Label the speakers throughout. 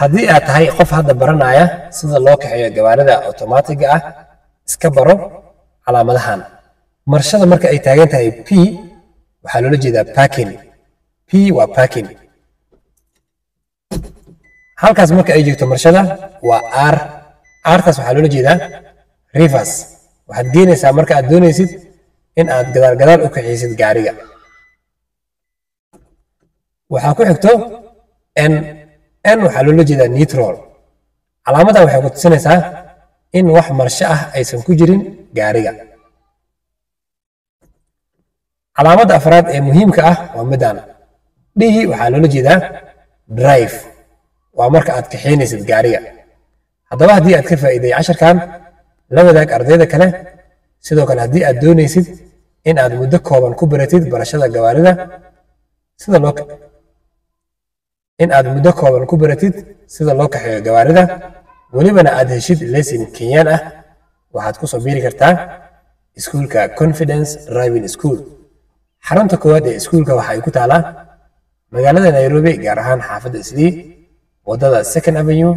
Speaker 1: haddii aad tahay qof hadda baranaya sida loo kaxeeyo gawaarida otomaatiga ah iska baro calaamadahan. marshada marka ay taagan tahay P waxaa loola jeedaa parking. P waa parking. halkaas marka ay joogto marshada waa R. R taas waxaa loola jeedaa reverse. waxaad geenaysaa marka aad doonaysid in aad gadaal u kaxaysid gaariga. waxaa ku xigto N. N waxaa loola jeedaa neutral. calaamadan waxay ku tusinaysaa in wax marsho ah aysan ku jirin gaariga. calaamada afraad ee muhiimka ah waa midaan. D waxaa loola jeedaa drive. waa marka aad kaxaynaysid gaariga. haddaba haddii aad ka faa'iiday casharkan la wadaag ardayda kale. sidoo kale haddii aad doonaysid in aad muddo kooban ku baratid barashada gawaarida sida loo kaxeeyo gawaarida welibana aad heshid lesson Kenyaan ah waxaad ku soo biiri kartaa iskuulka Confidence Driving School. xarunta koowaad ee iskuulka waxa ay ku taalaa magaalada Nairobi, gaar ahaan xaafadda Islii, wadada 2nd Avenue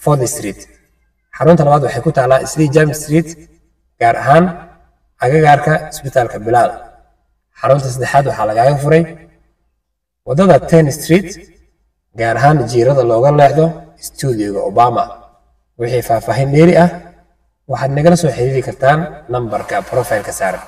Speaker 1: 4th Street. xarunta labaad waxay ku taalaa Islii James Street, gaar ahaan agagaarka isbitaalka Bilaal. xarunta saddexaad waxaa lagaaga furay wadada 10th Street, gaar ahaan jiirada looga leexdo stuudiyoga Obama. wixii faahfaahin dheeri ah waxaad nagala soo xiriiri kartaan nambarka profile-ka saaran.